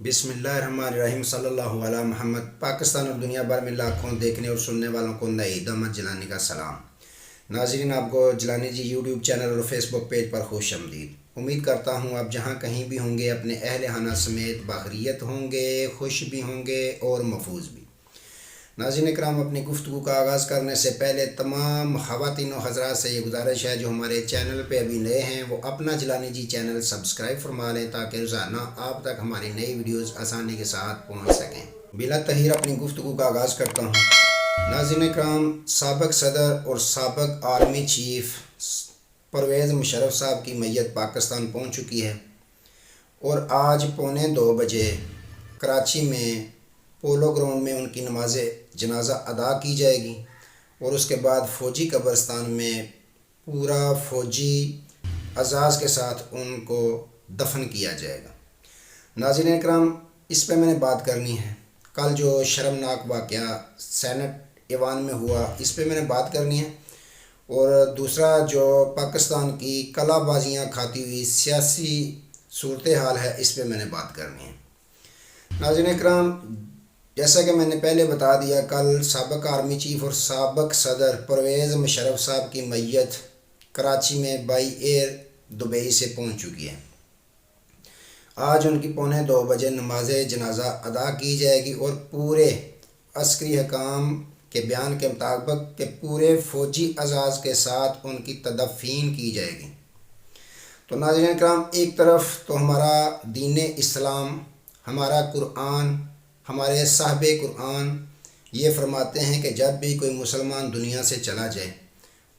بسم اللہ الرحمن الرحیم صلی اللہ علیہ محمد۔ پاکستان اور دنیا بھر میں لاکھوں دیکھنے اور سننے والوں کو نئی دامت جلانی کا سلام۔ ناظرین، آپ کو جلانی جی یوٹیوب چینل اور فیس بک پیج پر خوش آمدید۔ امید کرتا ہوں آپ جہاں کہیں بھی ہوں گے اپنے اہل خانہ سمیت باخیریت ہوں گے، خوش بھی ہوں گے اور محفوظ بھی۔ ناظرین کرام، اپنی گفتگو کا آغاز کرنے سے پہلے تمام خواتین و حضرات سے یہ گزارش ہے جو ہمارے چینل پہ ابھی نئے ہیں وہ اپنا جلانی جی چینل سبسکرائب فرما لیں تاکہ روزانہ آپ تک ہماری نئی ویڈیوز آسانی کے ساتھ پہنچ سکیں۔ بلا تاخیر اپنی گفتگو کا آغاز کرتا ہوں۔ ناظرین کرام، سابق صدر اور سابق آرمی چیف پرویز مشرف صاحب کی میت پاکستان پہنچ چکی ہے اور آج 1:45 کراچی میں پولو گراؤنڈ میں ان کی نماز جنازہ ادا کی جائے گی اور اس کے بعد فوجی قبرستان میں پورا فوجی اعزاز کے ساتھ ان کو دفن کیا جائے گا۔ ناظرین اکرام، اس پہ میں نے بات کرنی ہے۔ کل جو شرمناک واقعہ سینٹ ایوان میں ہوا اس پہ میں نے بات کرنی ہے، اور دوسرا جو پاکستان کی کلا بازیاں کھاتی ہوئی سیاسی صورتحال ہے اس پہ میں نے بات کرنی ہے۔ ناظرین اکرام، جیسا کہ میں نے پہلے بتا دیا، کل سابق آرمی چیف اور سابق صدر پرویز مشرف صاحب کی میت کراچی میں بائی ایئر دبئی سے پہنچ چکی ہے۔ آج ان کی 1:45 نماز جنازہ ادا کی جائے گی اور پورے عسکری حکام کے بیان کے مطابق کہ پورے فوجی اعزاز کے ساتھ ان کی تدفین کی جائے گی۔ تو ناظرین اکرام، ایک طرف تو ہمارا دین اسلام، ہمارا قرآن، ہمارے صاحب قرآن یہ فرماتے ہیں کہ جب بھی کوئی مسلمان دنیا سے چلا جائے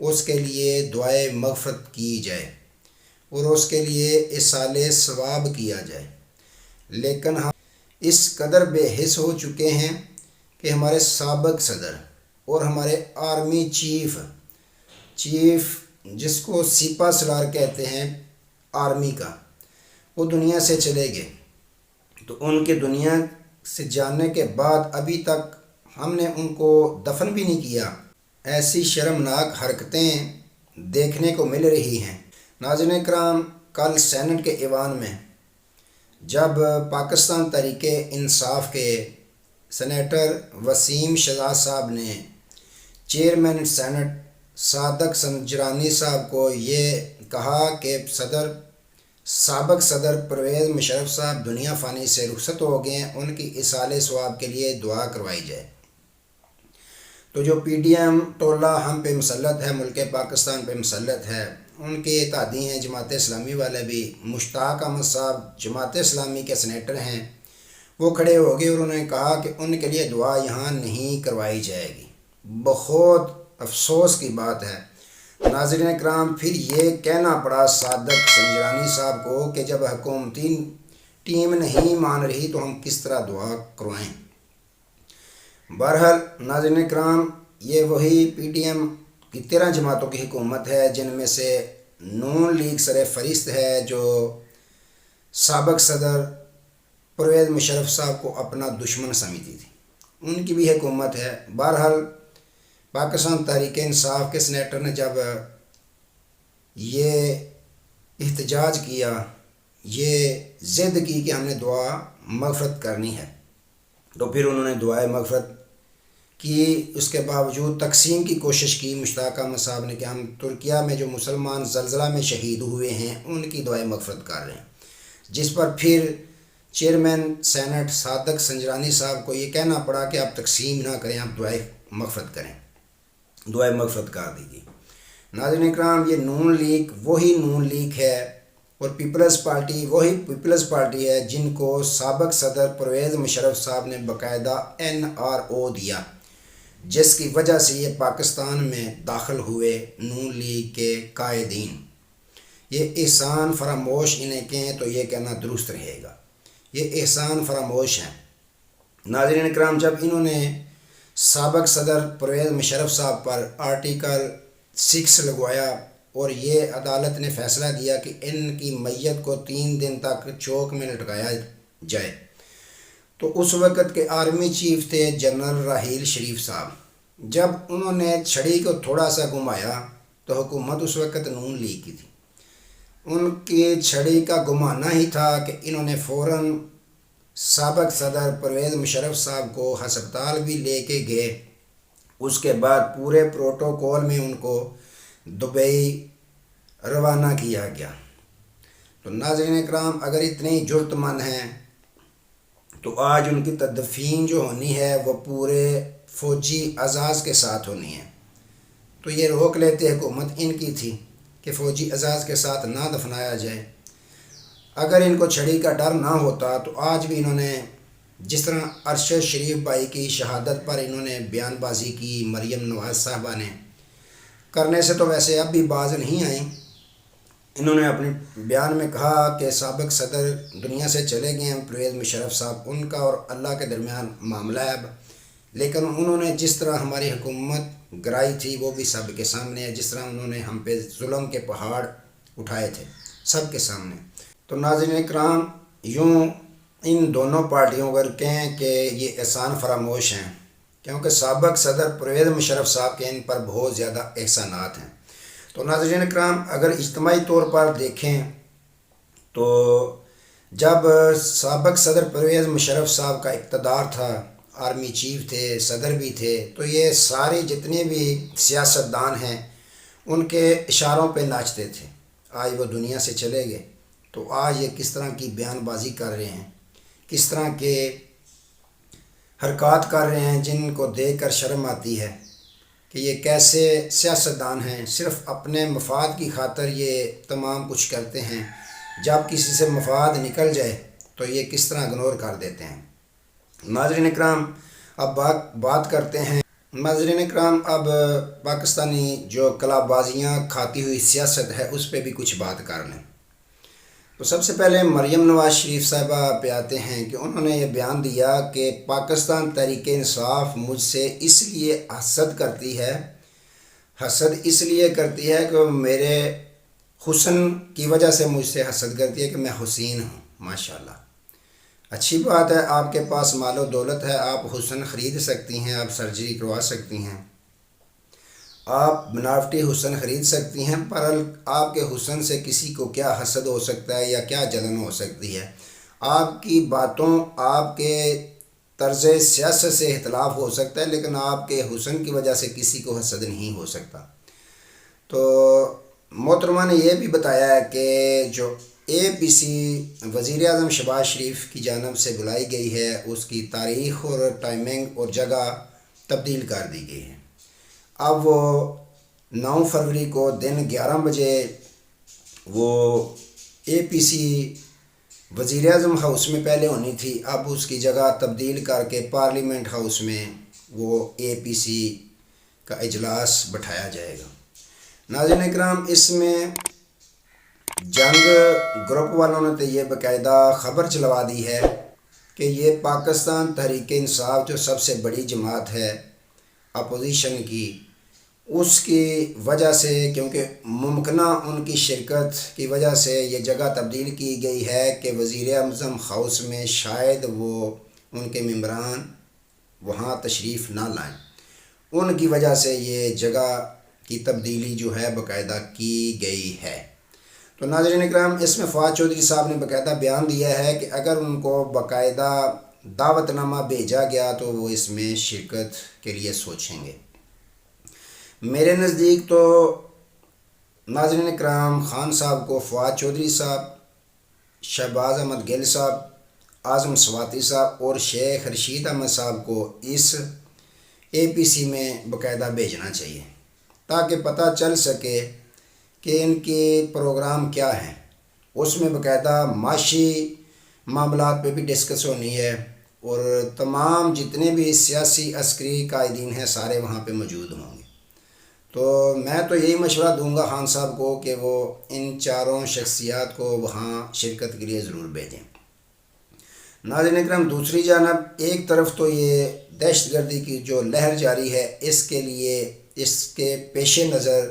اس کے لیے دعائے مغفرت کی جائے اور اس کے لیے ایصال ثواب کیا جائے، لیکن ہم اس قدر بے حس ہو چکے ہیں کہ ہمارے سابق صدر اور ہمارے آرمی چیف جس کو سپہ سالار کہتے ہیں آرمی کا، وہ دنیا سے چلے گئے۔ تو ان کے دنیا سے جانے کے بعد ابھی تک ہم نے ان کو دفن بھی نہیں کیا۔ ایسی شرمناک حرکتیں دیکھنے کو مل رہی ہیں۔ ناظرین کرام، کل سینٹ کے ایوان میں جب پاکستان تحریک انصاف کے سینیٹر وسیم شہزاد صاحب نے چیئرمین سینٹ صادق سنجرانی صاحب کو یہ کہا کہ سابق صدر پرویز مشرف صاحب دنیا فانی سے رخصت ہو گئے ہیں، ان کی ایصال ثواب کے لیے دعا کروائی جائے، تو جو پی ڈی ایم ٹولہ ہم پہ مسلط ہے، ملک پاکستان پہ مسلط ہے، ان کے اتحادی ہیں جماعت اسلامی والے بھی، مشتاق احمد صاحب جماعت اسلامی کے سینیٹر ہیں، وہ کھڑے ہو گئے اور انہوں نے کہا کہ ان کے لیے دعا یہاں نہیں کروائی جائے گی۔ بہت افسوس کی بات ہے ناظرین اکرام، پھر یہ کہنا پڑا صادق سنجرانی صاحب کو کہ جب حکومتی ٹیم نہیں مان رہی تو ہم کس طرح دعا کروائیں۔ بہرحال ناظرین اکرام، یہ وہی پی ٹی ایم کی 13 جماعتوں کی حکومت ہے جن میں سے نون لیگ سر فہرست ہے، جو سابق صدر پرویز مشرف صاحب کو اپنا دشمن سمجھتی تھی، ان کی بھی حکومت ہے۔ بہرحال پاکستان تحریک انصاف کے سینیٹر نے جب یہ احتجاج کیا، یہ ضد کی کہ ہم نے دعا مغفرت کرنی ہے، تو پھر انہوں نے دعائے مغفرت کی۔ اس کے باوجود تقسیم کی کوشش کی مشتاق احمد صاحب نے کہ ہم ترکیہ میں جو مسلمان زلزلہ میں شہید ہوئے ہیں ان کی دعائے مغفرت کر رہے ہیں، جس پر پھر چیئرمین سینٹ صادق سنجرانی صاحب کو یہ کہنا پڑا کہ آپ تقسیم نہ کریں، آپ دعائے مغفرت کریں، دعائے مغفرت کر دیجیے۔ ناظرین اکرام، یہ نون لیگ وہی نون لیگ ہے اور پیپلز پارٹی وہی پیپلز پارٹی ہے جن کو سابق صدر پرویز مشرف صاحب نے باقاعدہ NRO دیا، جس کی وجہ سے یہ پاکستان میں داخل ہوئے نون لیگ کے قائدین۔ یہ احسان فراموش انہیں کہیں تو یہ کہنا درست رہے گا، یہ احسان فراموش ہیں۔ ناظرین اکرام، جب انہوں نے سابق صدر پرویز مشرف صاحب پر آرٹیکل 6 لگوایا اور یہ عدالت نے فیصلہ دیا کہ ان کی میت کو 3 دن تک چوک میں لٹکایا جائے، تو اس وقت کے آرمی چیف تھے جنرل راحیل شریف صاحب۔ جب انہوں نے چھڑی کو تھوڑا سا گھمایا تو حکومت اس وقت نون لیگ کی تھی، ان کی چھڑی کا گھمانا ہی تھا کہ انہوں نے فوراً سابق صدر پرویز مشرف صاحب کو ہسپتال بھی لے کے گئے، اس کے بعد پورے پروٹوکول میں ان کو دبئی روانہ کیا گیا۔ تو ناظرین اکرام، اگر اتنے ہی جرت مند ہیں تو آج ان کی تدفین جو ہونی ہے وہ پورے فوجی اعزاز کے ساتھ ہونی ہے۔ تو یہ روک لیتے حکومت ان کی تھی کہ فوجی اعزاز کے ساتھ نہ دفنایا جائے۔ اگر ان کو چھڑی کا ڈر نہ ہوتا تو آج بھی انہوں نے جس طرح ارشد شریف بھائی کی شہادت پر انہوں نے بیان بازی کی، مریم نواز صاحبہ نے کرنے سے تو ویسے اب بھی باز نہیں آئیں۔ انہوں نے اپنے بیان میں کہا کہ سابق صدر دنیا سے چلے گئے ہیں پرویز مشرف صاحب، ان کا اور اللہ کے درمیان معاملہ ہے اب، لیکن انہوں نے جس طرح ہماری حکومت گرائی تھی وہ بھی سب کے سامنے ہے، جس طرح انہوں نے ہم پہ ظلم کے پہاڑ اٹھائے تھے سب کے سامنے۔ تو ناظرین اکرام، یوں ان دونوں پارٹیوں پر کہیں کہ یہ احسان فراموش ہیں، کیونکہ سابق صدر پرویز مشرف صاحب کے ان پر بہت زیادہ احسانات ہیں۔ تو ناظرین اکرام، اگر اجتماعی طور پر دیکھیں تو جب سابق صدر پرویز مشرف صاحب کا اقتدار تھا، آرمی چیف تھے، صدر بھی تھے، تو یہ سارے جتنے بھی سیاستدان ہیں ان کے اشاروں پہ ناچتے تھے۔ آج وہ دنیا سے چلے گئے تو آج یہ کس طرح کی بیان بازی کر رہے ہیں، کس طرح کے حرکات کر رہے ہیں جن کو دیکھ کر شرم آتی ہے کہ یہ کیسے سیاستدان ہیں، صرف اپنے مفاد کی خاطر یہ تمام کچھ کرتے ہیں، جب کسی سے مفاد نکل جائے تو یہ کس طرح اگنور کر دیتے ہیں۔ ناظرین اکرام، اب بات کرتے ہیں۔ ناظرین اکرام، اب پاکستانی جو کلاب بازیاں کھاتی ہوئی سیاست ہے اس پہ بھی کچھ بات کر لیں۔ تو سب سے پہلے مریم نواز شریف صاحبہ پہ آتے ہیں کہ انہوں نے یہ بیان دیا کہ پاکستان تحریک انصاف مجھ سے اس لیے حسد کرتی ہے کہ وہ میرے حسن کی وجہ سے مجھ سے حسد کرتی ہے کہ میں حسین ہوں۔ ماشاءاللہ، اچھی بات ہے، آپ کے پاس مال و دولت ہے، آپ حسن خرید سکتی ہیں، آپ سرجری کروا سکتی ہیں، آپ بناوٹی حسن خرید سکتی ہیں، پر آپ کے حسن سے کسی کو کیا حسد ہو سکتا ہے یا کیا جلن ہو سکتی ہے؟ آپ کی باتوں، آپ کے طرز سیاست سے اختلاف ہو سکتا ہے، لیکن آپ کے حسن کی وجہ سے کسی کو حسد نہیں ہو سکتا۔ تو محترمہ نے یہ بھی بتایا ہے کہ جو APC وزیر اعظم شہباز شریف کی جانب سے بلائی گئی ہے اس کی تاریخ اور ٹائمنگ اور جگہ تبدیل کر دی گئی ہے۔ اب وہ 9 فروری کو دن 11 بجے وہ APC وزیر اعظم ہاؤس میں پہلے ہونی تھی، اب اس کی جگہ تبدیل کر کے پارلیمنٹ ہاؤس میں وہ APC کا اجلاس بٹھایا جائے گا۔ ناظرین اکرام، اس میں جنگ گروپ والوں نے تو یہ باقاعدہ خبر چلوا دی ہے کہ یہ پاکستان تحریک انصاف جو سب سے بڑی جماعت ہے اپوزیشن کی، اس کی وجہ سے، کیونکہ ممکنہ ان کی شرکت کی وجہ سے یہ جگہ تبدیل کی گئی ہے کہ وزیر اعظم ہاؤس میں شاید وہ ان کے ممبران وہاں تشریف نہ لائیں، ان کی وجہ سے یہ جگہ کی تبدیلی جو ہے باقاعدہ کی گئی ہے۔ تو ناظرین اکرام، اس میں فواد چودھری صاحب نے باقاعدہ بیان دیا ہے کہ اگر ان کو باقاعدہ دعوت نامہ بھیجا گیا تو وہ اس میں شرکت کے لیے سوچیں گے۔ میرے نزدیک تو ناظرین اکرام، خان صاحب کو، فواد چودھری صاحب، شہباز احمد گل صاحب، اعظم سواتی صاحب اور شیخ رشید احمد صاحب کو اس APC میں باقاعدہ بھیجنا چاہیے تاکہ پتہ چل سکے کہ ان کے پروگرام کیا ہیں۔ اس میں باقاعدہ معاشی معاملات پہ بھی ڈسکس ہونی ہے اور تمام جتنے بھی سیاسی عسکری قائدین ہیں سارے وہاں پہ موجود ہوں گے۔ تو میں تو یہی مشورہ دوں گا خان صاحب کو کہ وہ ان چاروں شخصیات کو وہاں شرکت کے لیے ضرور بھیجیں۔ ناظرین اکرام، دوسری جانب ایک طرف تو یہ دہشت گردی کی جو لہر جاری ہے اس کے پیش نظر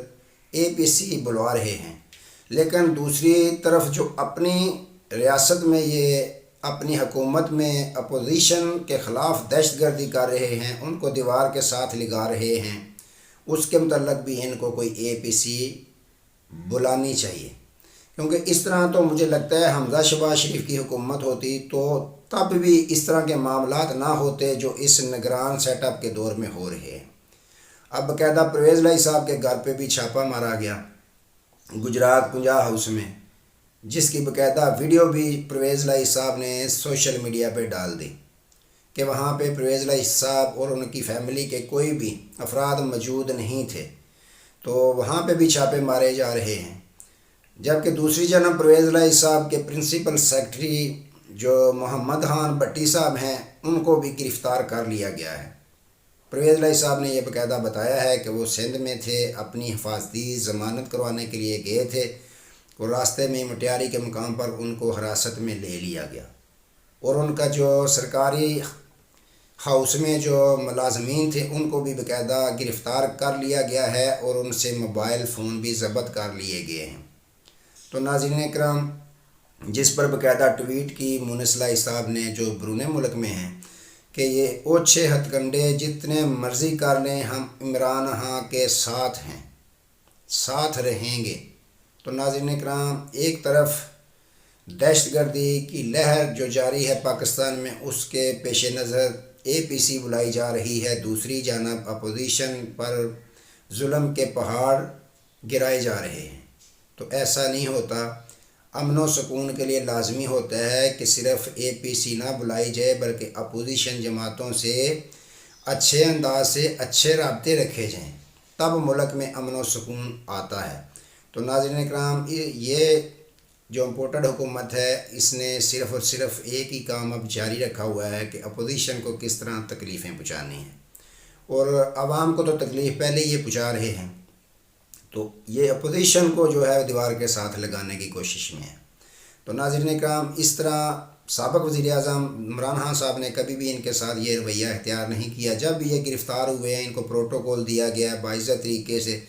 APC بلوا رہے ہیں، لیکن دوسری طرف جو اپنی ریاست میں یہ اپنی حکومت میں اپوزیشن کے خلاف دہشت گردی کر رہے ہیں، ان کو دیوار کے ساتھ لگا رہے ہیں، اس کے متعلق بھی ان کو کوئی APC بلانی چاہیے، کیونکہ اس طرح تو مجھے لگتا ہے حمزہ شہباز شریف کی حکومت ہوتی تو تب بھی اس طرح کے معاملات نہ ہوتے جو اس نگران سیٹ اپ کے دور میں ہو رہے ہیں۔ اب باقاعدہ پرویز لائی صاحب کے گھر پہ بھی چھاپا مارا گیا گجرات 50 ہاؤس میں، جس کی باقاعدہ ویڈیو بھی پرویز لائی صاحب نے سوشل میڈیا پہ ڈال دی کہ وہاں پہ پرویز لائی صاحب اور ان کی فیملی کے کوئی بھی افراد موجود نہیں تھے، تو وہاں پہ بھی چھاپے مارے جا رہے ہیں۔ جبکہ دوسری جانب پرویز لائی صاحب کے پرنسپل سیکرٹری جو محمد خان بٹی صاحب ہیں، ان کو بھی گرفتار کر لیا گیا ہے۔ پرویز لائی صاحب نے یہ باقاعدہ بتایا ہے کہ وہ سندھ میں تھے، اپنی حفاظتی ضمانت کروانے کے لیے گئے تھے اور راستے میں مٹیاری کے مقام پر ان کو حراست میں لے لیا گیا، اور ان کا جو سرکاری ہاؤس میں جو ملازمین تھے ان کو بھی باقاعدہ گرفتار کر لیا گیا ہے اور ان سے موبائل فون بھی ضبط کر لیے گئے ہیں۔ تو ناظرین کرام، جس پر باقاعدہ ٹویٹ کی مونس لائی صاحب نے جو بیرون ملک میں ہیں کہ یہ اوچھے ہتھ کنڈے جتنے مرضی کر لیں، ہم عمران خان کے ساتھ ہیں، ساتھ رہیں گے۔ تو ناظرین کرام، ایک طرف دہشت گردی کی لہر جو جاری ہے پاکستان میں، اس کے پیش نظر APC بلائی جا رہی ہے، دوسری جانب اپوزیشن پر ظلم کے پہاڑ گرائے جا رہے ہیں۔ تو ایسا نہیں ہوتا، امن و سکون کے لیے لازمی ہوتا ہے کہ صرف APC نہ بلائی جائے بلکہ اپوزیشن جماعتوں سے اچھے انداز سے اچھے رابطے رکھے جائیں، تب ملک میں امن و سکون آتا ہے۔ تو ناظرین کرام، یہ جو امپورٹڈ حکومت ہے، اس نے صرف اور صرف ایک ہی کام اب جاری رکھا ہوا ہے کہ اپوزیشن کو کس طرح تکلیفیں پہنچانی ہیں، اور عوام کو تو تکلیف پہلے یہ پہنچا رہے ہیں، تو یہ اپوزیشن کو جو ہے دیوار کے ساتھ لگانے کی کوشش میں ہے۔ تو ناظرین کرام، اس طرح سابق وزیر اعظم عمران خان صاحب نے کبھی بھی ان کے ساتھ یہ رویہ اختیار نہیں کیا۔ جب یہ گرفتار ہوئے ہیں، ان کو پروٹوکول دیا گیا ہے، باعزت طریقے سے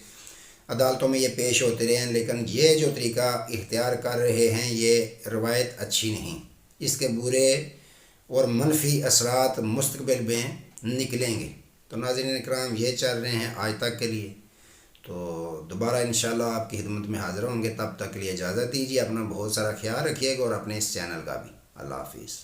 عدالتوں میں یہ پیش ہوتے رہے ہیں، لیکن یہ جو طریقہ اختیار کر رہے ہیں، یہ روایت اچھی نہیں، اس کے برے اور منفی اثرات مستقبل میں نکلیں گے۔ تو ناظرین کرام، یہ چل رہے ہیں آج تک کے لیے، تو دوبارہ انشاءاللہ آپ کی خدمت میں حاضر ہوں گے، تب تک کے لیے اجازت دیجیے، اپنا بہت سارا خیال رکھیے گا اور اپنے اس چینل کا بھی۔ اللہ حافظ۔